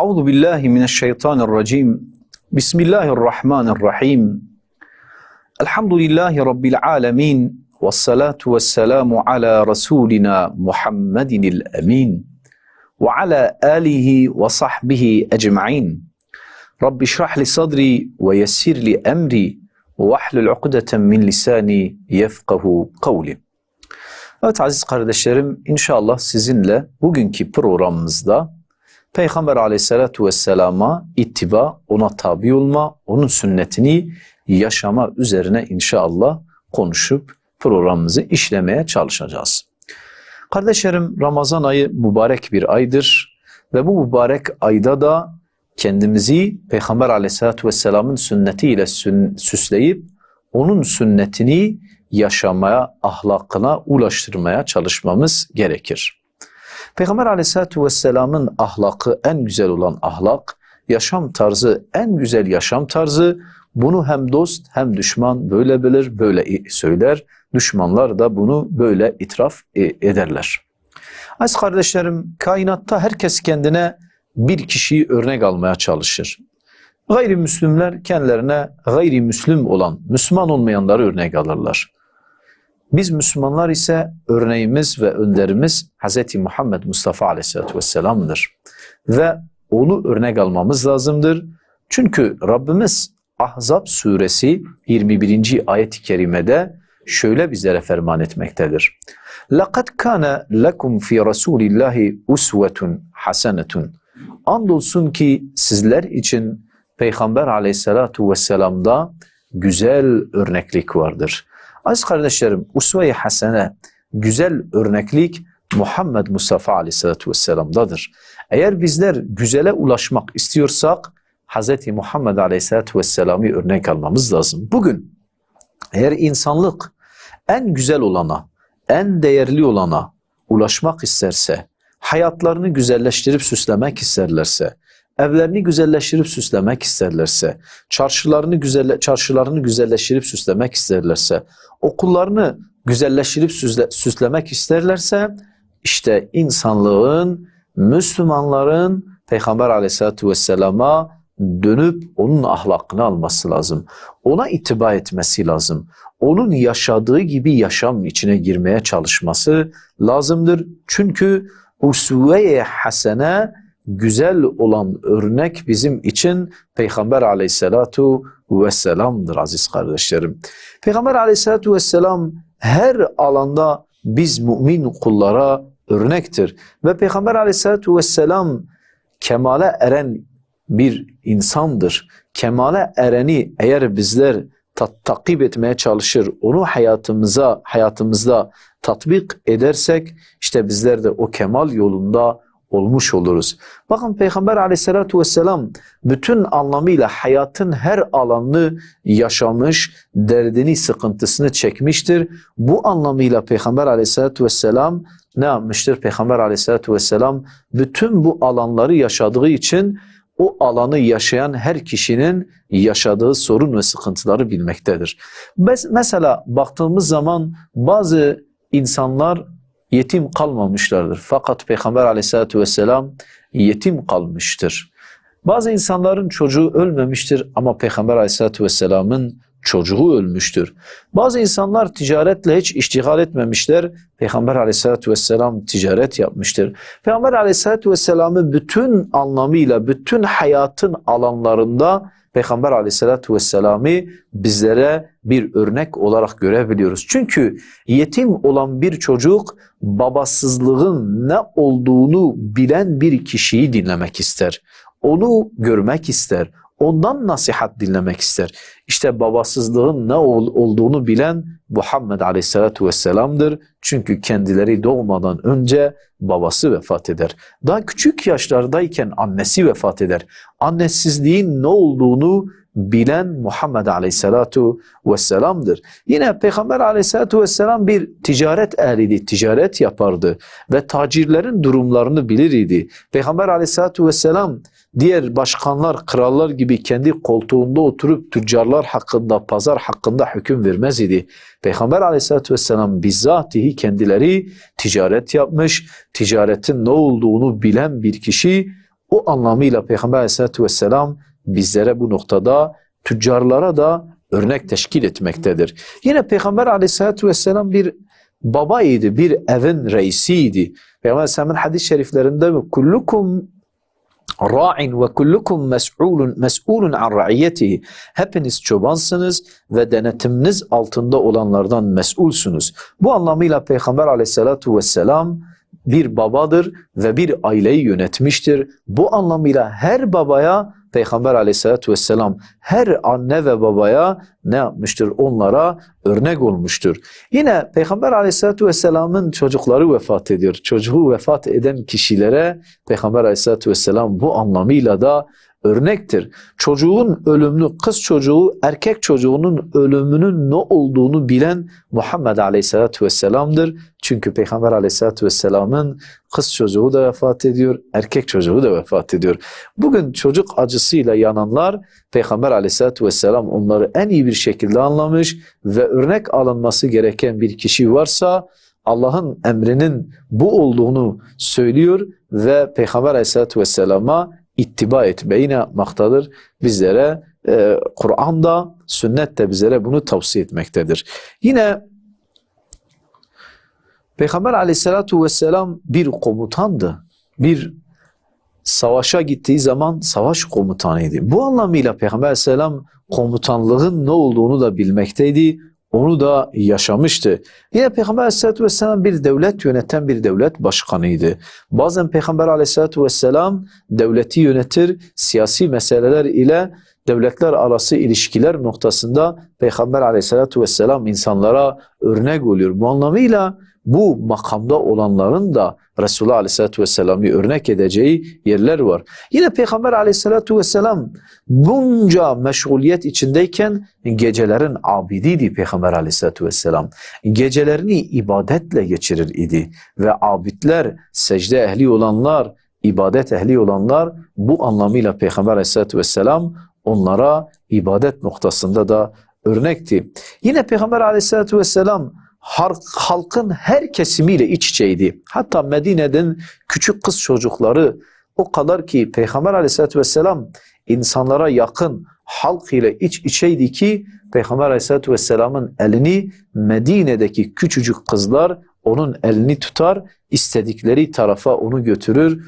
Euzu billahi mineşşeytanirracim. Bismillahirrahmanirrahim. Elhamdülillahi rabbil alamin. Ves salatu vesselamu ala rasulina Muhammedinil emin. Ve ala alihi ve sahbihi ecmaîn. Rabbi şrah li sadri ve yessir li emri ve ahlul ukdeten min lisani yefkahu kavli. Evet aziz kardeşlerim, inşallah sizinle bugünkü programımızda Peygamber aleyhissalatu vesselama ittiba, ona tabi olma, onun sünnetini yaşama üzerine inşallah konuşup programımızı işlemeye çalışacağız. Kardeşlerim, Ramazan ayı mübarek bir aydır ve bu mübarek ayda da kendimizi Peygamber aleyhissalatu vesselamın sünnetiyle süsleyip onun sünnetini yaşamaya, ahlakına ulaştırmaya çalışmamız gerekir. Peygamber aleyhissalatu vesselamın ahlakı en güzel olan ahlak, yaşam tarzı en güzel yaşam tarzı. Bunu hem dost hem düşman böyle bilir, böyle söyler. Düşmanlar da bunu böyle itiraf ederler. Aziz kardeşlerim, kainatta herkes kendine bir kişiyi örnek almaya çalışır. Gayrimüslimler kendilerine gayrimüslim olan, Müslüman olmayanları örnek alırlar. Biz Müslümanlar ise örneğimiz ve önderimiz Hz. Muhammed Mustafa Aleyhisselatü Vesselam'dır. Ve onu örnek almamız lazımdır. Çünkü Rabbimiz Ahzab suresi 21. ayet-i kerimede şöyle bizlere ferman etmektedir. لَقَدْ كَانَ لَكُمْ فِي رَسُولِ اللّٰهِ اُسْوَةٌ حَسَنَةٌ Andolsun ki sizler için Peygamber Aleyhisselatü Vesselam'da güzel örneklik vardır. Aziz kardeşlerim, usve-i hasene, güzel örneklik Muhammed Mustafa Aleyhisselatü Vesselam'dadır. Eğer bizler güzele ulaşmak istiyorsak Hz. Muhammed Aleyhisselatü Vesselam'ı örnek almamız lazım. Bugün eğer insanlık en güzel olana, en değerli olana ulaşmak isterse, hayatlarını güzelleştirip süslemek isterlerse, evlerini güzelleştirip süslemek isterlerse, çarşılarını güzelleştirip süslemek isterlerse, okullarını güzelleştirip süslemek isterlerse, işte insanlığın, Müslümanların Peygamber Aleyhisselatü Vesselam'a dönüp onun ahlakını alması lazım. Ona ittiba etmesi lazım. Onun yaşadığı gibi yaşam içine girmeye çalışması lazımdır. Çünkü usve-i hasene, güzel olan örnek bizim için Peygamber Aleyhisselatu Vesselam'dır aziz kardeşlerim. Peygamber Aleyhisselatu Vesselam her alanda biz mümin kullara örnektir. Ve Peygamber Aleyhisselatu Vesselam kemale eren bir insandır. Kemale ereni eğer bizler takip etmeye çalışır, onu hayatımızda tatbik edersek işte bizler de o kemal yolunda olmuş oluruz. Bakın Peygamber Aleyhisselatü Vesselam bütün anlamıyla hayatın her alanını yaşamış, derdini, sıkıntısını çekmiştir. Bu anlamıyla Peygamber Aleyhisselatü Vesselam ne yapmıştır? Peygamber Aleyhisselatü Vesselam bütün bu alanları yaşadığı için o alanı yaşayan her kişinin yaşadığı sorun ve sıkıntıları bilmektedir. Mesela baktığımız zaman bazı insanlar yetim kalmamışlardır. Fakat Peygamber Aleyhisselatü Vesselam yetim kalmıştır. Bazı insanların çocuğu ölmemiştir ama Peygamber Aleyhisselatü Vesselam'ın çocuğu ölmüştür. Bazı insanlar ticaretle hiç iştigal etmemişler. Peygamber Aleyhisselatü Vesselam ticaret yapmıştır. Peygamber Aleyhisselatü Vesselam'ı bütün anlamıyla, bütün hayatın alanlarında Peygamber Aleyhisselatü Vesselam'ı bizlere bir örnek olarak görebiliyoruz. Çünkü yetim olan bir çocuk babasızlığın ne olduğunu bilen bir kişiyi dinlemek ister. Onu görmek ister. Ondan nasihat dinlemek ister. İşte babasızlığın ne olduğunu bilen Muhammed Aleyhisselatü Vesselam'dır. Çünkü kendileri doğmadan önce babası vefat eder. Daha küçük yaşlardayken annesi vefat eder. Annesizliğin ne olduğunu bilen Muhammed Aleyhisselatü Vesselam'dır. Yine Peygamber Aleyhisselatü Vesselam bir ticaret ehliydi, ticaret yapardı ve tacirlerin durumlarını bilirdi. Peygamber Aleyhisselatü Vesselam diğer başkanlar, krallar gibi kendi koltuğunda oturup tüccarlar hakkında, pazar hakkında hüküm vermez idi. Peygamber Aleyhisselatü Vesselam bizzatihi kendileri ticaret yapmış, ticaretin ne olduğunu bilen bir kişi O anlamıyla Peygamber Aleyhisselatü Vesselam bizlere bu noktada tüccarlara da örnek teşkil etmektedir. Yine Peygamber Aleyhisselatü Vesselam bir babaydı, bir evin reisiydi. Peygamber Aleyhisselam'ın hadis-i şeriflerinde kullukum ra'in ve kullukum mes'ulun an ra'iyetihi. Hepiniz çobansınız ve denetiminiz altında olanlardan mesulsunuz. Bu anlamıyla Peygamber Aleyhisselatü Vesselam bir babadır ve bir aileyi yönetmiştir. Bu anlamıyla her babaya Peygamber Aleyhisselatü Vesselam, her anne ve babaya ne yapmıştır? Onlara örnek olmuştur. Yine Peygamber Aleyhisselatü Vesselam'ın çocukları vefat ediyor. Çocuğu vefat eden kişilere Peygamber Aleyhisselatü Vesselam bu anlamıyla da örnektir. Çocuğun ölümünü, kız çocuğu erkek çocuğunun ölümünün ne olduğunu bilen Muhammed Aleyhisselatü Vesselam'dır. Çünkü Peygamber Aleyhisselatü Vesselam'ın kız çocuğu da vefat ediyor, erkek çocuğu da vefat ediyor. Bugün çocuk acısıyla yananlar, Peygamber Aleyhisselatü Vesselam onları en iyi bir şekilde anlamış ve örnek alınması gereken bir kişi varsa Allah'ın emrinin bu olduğunu söylüyor ve Peygamber Aleyhisselatü Vesselam'a ittiba etmeyi ne yapmaktadır? Bizlere Kur'an'da, sünnette bizlere bunu tavsiye etmektedir. Yine Peygamber Aleyhisselatü Vesselam bir komutandı. Bir savaşa gittiği zaman savaş komutanıydı. Bu anlamıyla Peygamber Aleyhisselam komutanlığın ne olduğunu da bilmekteydi. Onu da yaşamıştı. Yine Peygamber Aleyhisselatü Vesselam bir devlet yöneten bir devlet başkanıydı. Bazen Peygamber Aleyhisselatü Vesselam devleti yönetir, siyasi meseleler ile devletler arası ilişkiler noktasında Peygamber Aleyhisselatü Vesselam insanlara örnek oluyor. Bu anlamıyla bu makamda olanların da Resulullah Aleyhisselatü Vesselam'ı örnek edeceği yerler var. Yine Peygamber Aleyhisselatü Vesselam bunca meşguliyet içindeyken gecelerin abidiydi Peygamber Aleyhisselatü Vesselam. Gecelerini ibadetle geçirir idi ve abidler, secde ehli olanlar, ibadet ehli olanlar bu anlamıyla Peygamber Aleyhisselatü Vesselam onlara ibadet noktasında da örnekti. Yine Peygamber Aleyhisselatü Vesselam halkın her kesimiyle iç içeydi. Hatta Medine'den küçük kız çocukları o kadar ki Peygamber Aleyhisselatü Vesselam insanlara yakın halk ile iç içeydi ki Peygamber Aleyhisselatü Vesselam'ın elini Medine'deki küçücük kızlar onun elini tutar, istedikleri tarafa onu götürür,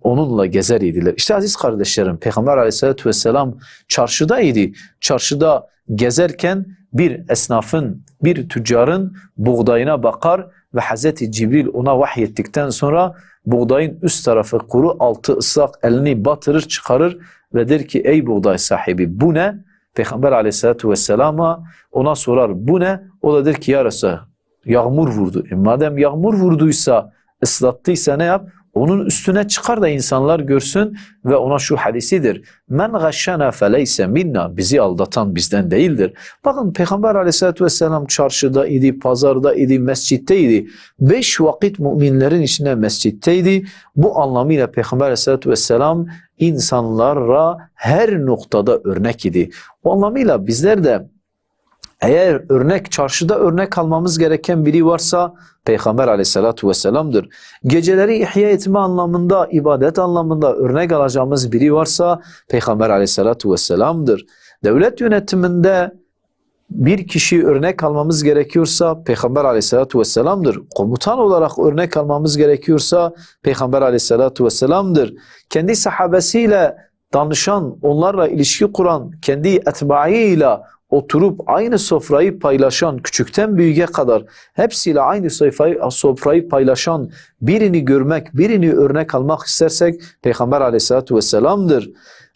onunla gezer idiler. İşte aziz kardeşlerim, Peygamber Aleyhisselatü Vesselam çarşıdaydı. Çarşıda gezerken bir esnafın, bir tüccarın buğdayına bakar ve Hazreti Cibril ona vahyettikten sonra buğdayın üst tarafı kuru, altı ıslak, elini batırır, çıkarır ve der ki ey buğday sahibi bu ne? Peygamber Aleyhisselatü Vesselam'a ona sorar bu ne? O da der ki ya Resulallah yağmur vurdu. Madem yağmur vurduysa, ıslattıysa ne yap? Onun üstüne çıkar da insanlar görsün ve ona şu hadisidir. Men gashana feleyse minna. Bizi aldatan bizden değildir. Bakın Peygamber Aleyhisselatü Vesselam çarşıda idi, pazarda idi, mescitteydi. 5 vakit müminlerin içinde mescitteydi. Bu anlamıyla Peygamber Aleyhisselatü Vesselam insanlara her noktada örnek idi. O anlamıyla bizler de eğer çarşıda örnek almamız gereken biri varsa Peygamber Aleyhisselatü Vesselam'dır. Geceleri ihya etme anlamında, ibadet anlamında örnek alacağımız biri varsa Peygamber Aleyhisselatü Vesselam'dır. Devlet yönetiminde bir kişi örnek almamız gerekiyorsa Peygamber Aleyhisselatü Vesselam'dır. Komutan olarak örnek almamız gerekiyorsa Peygamber Aleyhisselatü Vesselam'dır. Kendi sahabesiyle danışan, onlarla ilişki kuran, kendi etbaıyla oturup aynı sofrayı paylaşan, küçükten büyüğe kadar hepsiyle aynı sofrayı paylaşan birini görmek, birini örnek almak istersek Peygamber Aleyhisselatü Vesselam'dır.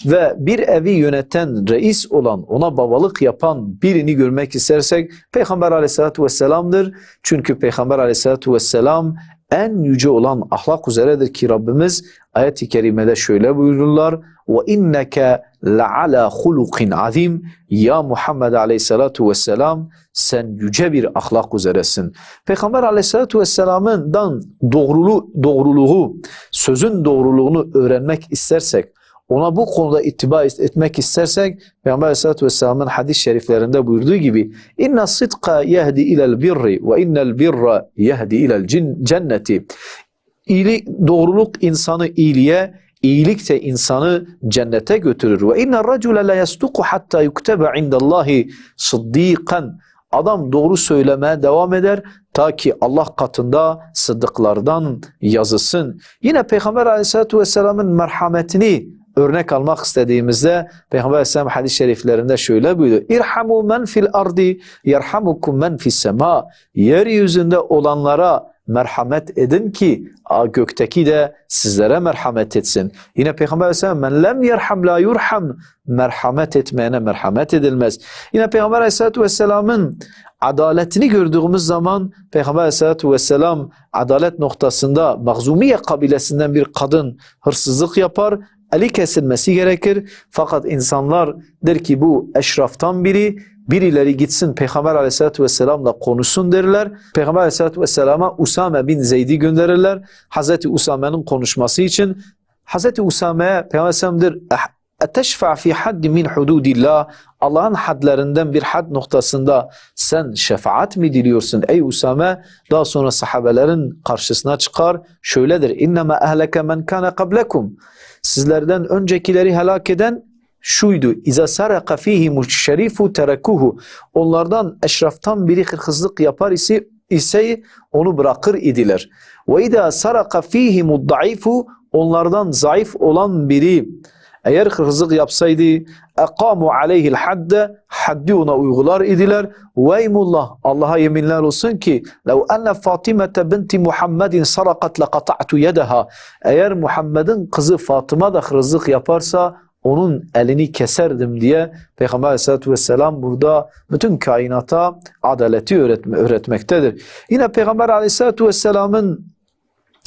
Ve bir evi yöneten, reis olan, ona babalık yapan birini görmek istersek Peygamber Aleyhisselatü Vesselam'dır. Çünkü Peygamber Aleyhisselatü Vesselam en yüce olan ahlak üzeredir ki Rabbimiz ayet-i kerimede şöyle buyururlar. وَاِنَّكَ لَعَلَى خُلُقٍ عَظِيمٍ. Ya Muhammed Aleyhisselatü Vesselam sen yüce bir ahlak üzeresin. Peygamber Aleyhisselatü Vesselam'dan doğruluğu, sözün doğruluğunu öğrenmek istersek, ona bu konuda ittiba etmek istersek Peygamber Aleyhisselatü Vesselam'ın hadis-i şeriflerinde buyurduğu gibi inna sidqa yehdi ilel birri ve innel birra yehdi ilel cenneti. Doğruluk insanı iyiliğe, İyilik de insanı cennete götürür. Ve inner racule la yasduqu hatta yuktebe indallahi sıddiqan. Adam doğru söylemeye devam eder ta ki Allah katında sıddıklardan yazılsın. Yine Peygamber Aleyhisselatü Vesselam'ın merhametini örnek almak istediğimizde Peygamber Aleyhisselam hadis-i şeriflerinde şöyle buyuruyor. İrhamu men fil ardi yerhamukum men fis sema. Yeryüzünde olanlara merhamet edin ki gökteki de sizlere merhamet etsin. Yine Peygamber Aleyhisselam men lem yerham la yurham. Merhamet etmeyene merhamet edilmez. Yine Peygamber Aleyhisselatü Vesselam'ın adaletini gördüğümüz zaman Peygamber Aleyhisselatü Vesselam adalet noktasında Mahzumiye kabilesinden bir kadın hırsızlık yapar. Eli kesilmesi gerekir. Fakat insanlar der ki bu eşraftan birileri gitsin Peygamber Aleyhisselatü Vesselam'la konuşsun derler. Peygamber Aleyhisselatü Vesselam'a Usame bin Zeyd'i gönderirler. Hazreti Usame'nin konuşması için. Hazreti Usame'ye Peygamber Aleyhisselam der "Eteşfa fi haddi min hududillah." Allah'ın hadlerinden bir had noktasında sen şefaat mi diliyorsun ey Usame? Daha sonra sahabelerin karşısına çıkar. Şöyledir. İnnema ehleke men kana qablekum. Sizlerden öncekileri helak eden şuydu. İza saraka fihimuş şerifu terekuhu. Onlardan eşraftan biri hırsızlık yapar ise onu bırakır idiler. Ve iza saraka fihimud daifu. Onlardan zayıf olan biri eğer hırsızlık yapsaydı aqamu aleyhil hadde, haddi ona uygular idiler. Veymullah, Allah'a yeminler olsun ki lev enne Fatimete binti Muhammedin sarakat laqata'tu yedeha. Eğer Muhammed'in kızı Fatıma da hırsızlık yaparsa onun elini keserdim diye Peygamber Aleyhisselatü Vesselam burada bütün kainata adaleti öğretmektedir. Yine Peygamber Aleyhisselatü Vesselam'ın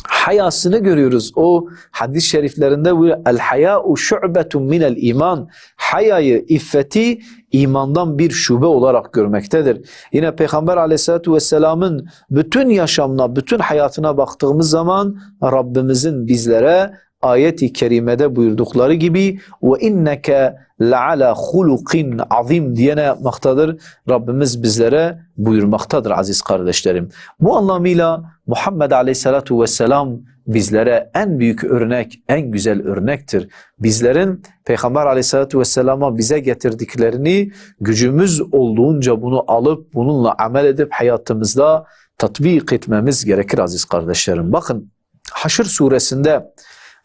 hayasını görüyoruz. O hadis-i şeriflerinde el haya'u şu'betun minel iman. Hayayı, iffeti imandan bir şube olarak görmektedir. Yine Peygamber Aleyhisselatü Vesselam'ın bütün yaşamına, bütün hayatına baktığımız zaman Rabbimizin bizlere ayet-i kerimede buyurdukları gibi ve inneke le'ala hulukin azim diye ne yapmaktadır? Rabbimiz bizlere buyurmaktadır aziz kardeşlerim. Bu anlamıyla Muhammed Aleyhisselatu Vesselam bizlere en büyük örnek, en güzel örnektir. Bizlerin Peygamber Aleyhisselatu Vesselam'a bize getirdiklerini gücümüz olduğunca bunu alıp bununla amel edip hayatımızda tatbik etmemiz gerekir aziz kardeşlerim. Bakın Haşr suresinde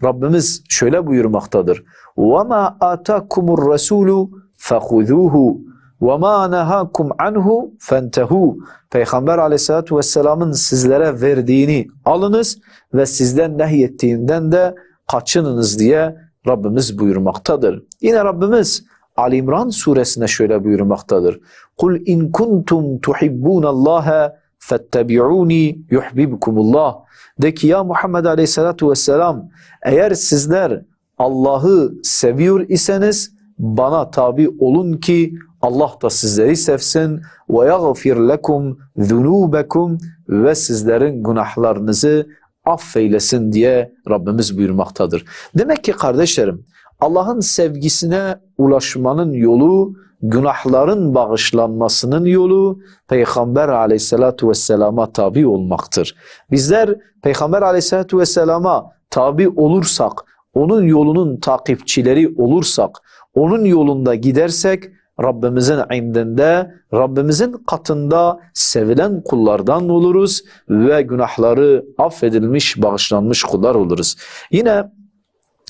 Rabbimiz şöyle buyurmaktadır. وَمَا آتَاكُمُ الرَّسُولُ فَخُذُوهُ وَمَا نَهَاكُمْ عَنْهُ فَانْتَهُوا. Peygamber Aleyhisselatü Vesselam'ın sizlere verdiğini alınız ve sizden nehyettiğinden de kaçınınız diye Rabbimiz buyurmaktadır. Yine Rabbimiz Ali İmran suresinde şöyle buyurmaktadır. قُلْ اِنْ كُنْتُمْ تُحِبُّونَ اللّٰهَ فَاتَّبِعُونِي يُحْبِبْكُمُ اللّٰهِ. De ki ya Muhammed Aleyhisselatü Vesselam eğer sizler Allah'ı seviyor iseniz bana tabi olun ki Allah da sizleri sevsin ve yaghfir lekum zunubekum ve sizlerin günahlarınızı affeylesin diye Rabbimiz buyurmaktadır. Demek ki kardeşlerim Allah'ın sevgisine ulaşmanın yolu, günahların bağışlanmasının yolu Peygamber Aleyhisselatü Vesselam'a tabi olmaktır. Bizler Peygamber Aleyhisselatü Vesselam'a tabi olursak, onun yolunun takipçileri olursak, onun yolunda gidersek Rabbimizin indinde, Rabbimizin katında sevilen kullardan oluruz ve günahları affedilmiş, bağışlanmış kullar oluruz. Yine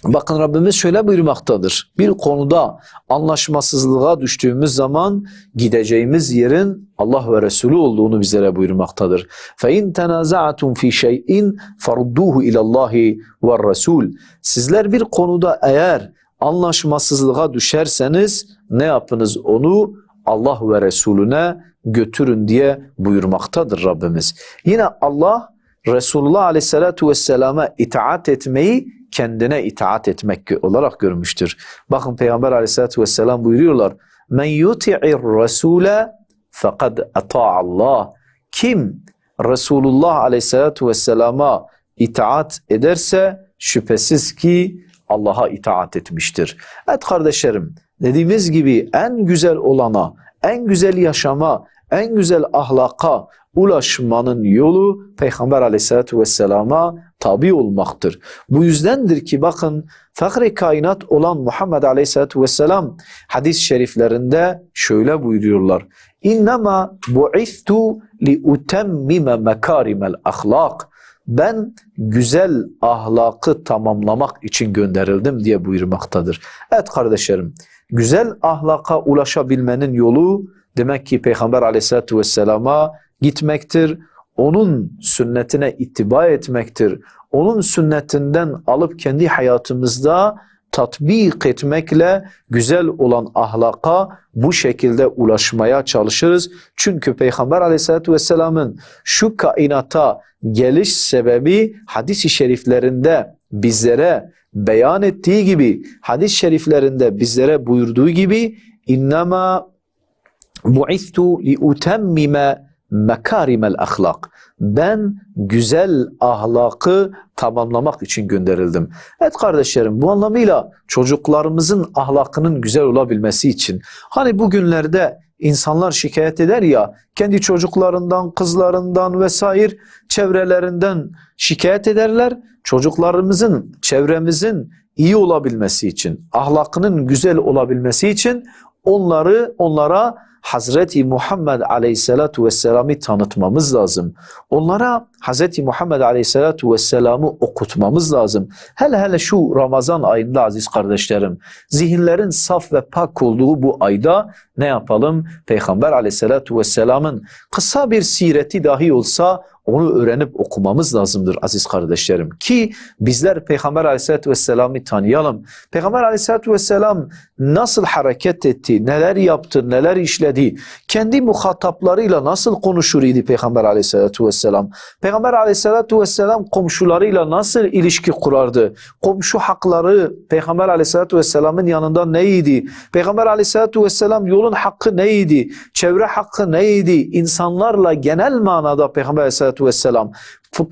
bakın Rabbimiz şöyle buyurmaktadır. Bir konuda anlaşmasızlığa düştüğümüz zaman gideceğimiz yerin Allah ve Resulü olduğunu bizlere buyurmaktadır. فَاِنْ تَنَازَعَتُمْ فِي شَيْءٍ فَرُدُّوهُ اِلَى اللّٰهِ وَالرَّسُولِ. Sizler bir konuda eğer anlaşmasızlığa düşerseniz ne yapınız? Onu Allah ve Resulüne götürün diye buyurmaktadır Rabbimiz. Yine Allah Resulullah Aleyhisselatü Vesselam'a itaat etmeyi kendine itaat etmek olarak görmüştür. Bakın Peygamber Aleyhisselatü Vesselam buyuruyorlar. Men yuti'ir Rasule fekad ata'allah. Kim Resulullah Aleyhisselatü Vesselam'a itaat ederse şüphesiz ki Allah'a itaat etmiştir. Evet kardeşlerim, dediğimiz gibi en güzel olana, en güzel yaşama, en güzel ahlaka ulaşmanın yolu Peygamber aleyhissalatu vesselama tabi olmaktır. Bu yüzdendir ki bakın Fahri kainat olan Muhammed aleyhissalatu vesselam hadis-i şeriflerinde şöyle buyuruyorlar. İnnemâ bu'istu li utemmime mekârimel ahlak. Ben güzel ahlakı tamamlamak için gönderildim diye buyurmaktadır. Evet kardeşlerim, güzel ahlaka ulaşabilmenin yolu demek ki Peygamber aleyhissalatu vesselama gitmektir. Onun sünnetine ittiba etmektir. Onun sünnetinden alıp kendi hayatımızda tatbik etmekle güzel olan ahlaka bu şekilde ulaşmaya çalışırız. Çünkü Peygamber aleyhissalatu vesselamın şu kainata geliş sebebi hadis-i şeriflerinde bizlere beyan ettiği gibi, hadis-i şeriflerinde bizlere buyurduğu gibi innema bu'istu li utemmime mekarimel ahlak. Ben güzel ahlakı tamamlamak için gönderildim. Evet kardeşlerim, bu anlamıyla çocuklarımızın ahlakının güzel olabilmesi için, hani bugünlerde insanlar şikayet eder ya, kendi çocuklarından, kızlarından vesaire çevrelerinden şikayet ederler. Çocuklarımızın, çevremizin iyi olabilmesi için, ahlakının güzel olabilmesi için onlara Hazreti Muhammed Aleyhisselatu Vesselam'ı tanıtmamız lazım. Onlara Hazreti Muhammed Aleyhisselatu Vesselam'ı okutmamız lazım. Hele şu Ramazan ayında aziz kardeşlerim, zihinlerin saf ve pak olduğu bu ayda ne yapalım? Peygamber Aleyhisselatu Vesselam'ın kısa bir sireti dahi olsa onu öğrenip okumamız lazımdır aziz kardeşlerim. Ki bizler Peygamber Aleyhisselatü Vesselam'ı tanıyalım. Peygamber Aleyhisselatü Vesselam nasıl hareket etti, neler yaptı, neler işledi, kendi muhataplarıyla nasıl konuşur idi Peygamber Aleyhisselatü Vesselam. Peygamber Aleyhisselatü Vesselam komşularıyla nasıl ilişki kurardı? Komşu hakları Peygamber Aleyhisselatü Vesselam'ın yanında neydi? Peygamber Aleyhisselatü Vesselam yolun hakkı neydi? Çevre hakkı neydi? İnsanlarla genel manada Peygamber Aleyhisselatü Vesselam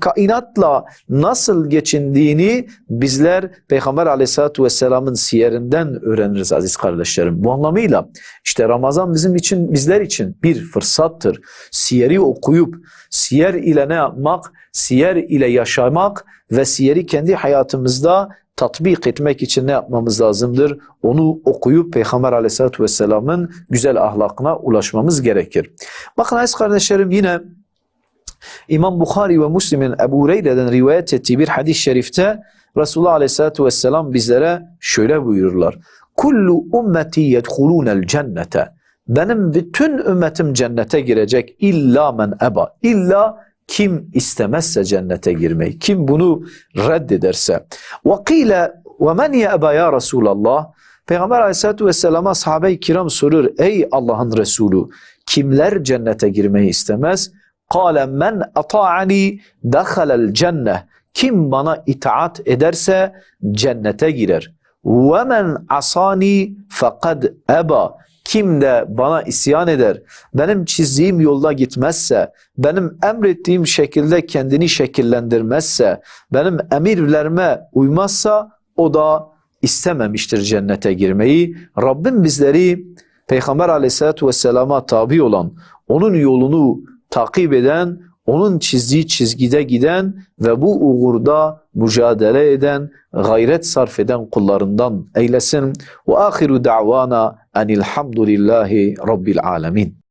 kainatla nasıl geçindiğini bizler Peygamber Aleyhisselatü Vesselam'ın siyerinden öğreniriz aziz kardeşlerim. Bu anlamıyla işte Ramazan bizler için bir fırsattır. Siyeri okuyup siyer ile ne yapmak? Siyer ile yaşamak ve siyeri kendi hayatımızda tatbik etmek için ne yapmamız lazımdır? Onu okuyup Peygamber Aleyhisselatü Vesselam'ın güzel ahlakına ulaşmamız gerekir. Bakın aziz kardeşlerim, yine İmam Bukhari ve Müslim'in Ebu Hureyre'den rivayet ettiği bir hadis-i şerifte Resulullah Aleyhisselatü Vesselam bizlere şöyle buyururlar. Kullu ummeti yedhulûnel cennete. Benim bütün ümmetim cennete girecek illa men eba. İlla kim istemezse cennete girmeyi. Kim bunu reddederse. Ve kîle ve men yeba ya Resulallah. Peygamber Aleyhisselatü Vesselam'a sahabe-i kiram sorur. Ey Allah'ın Resulü, kimler cennete girmeyi istemez? قَالَ مَنْ أَطَاعَنِي دَخَلَ الْجَنَّةِ. Kim bana itaat ederse cennete girer. وَمَنْ عَصَانِي فَقَدْ أَبَى. Kim de bana isyan eder, benim çizdiğim yolda gitmezse, benim emrettiğim şekilde kendini şekillendirmezse, benim emirlerime uymazsa o da istememiştir cennete girmeyi. Rabbim bizleri Peygamber Aleyhisselatü Vesselam'a tabi olan, onun yolunu takip eden, onun çizdiği çizgide giden ve bu uğurda mücadele eden, gayret sarf eden kullarından eylesin. Ve ahiru da'vana enilhamdülillahi rabbil alemin.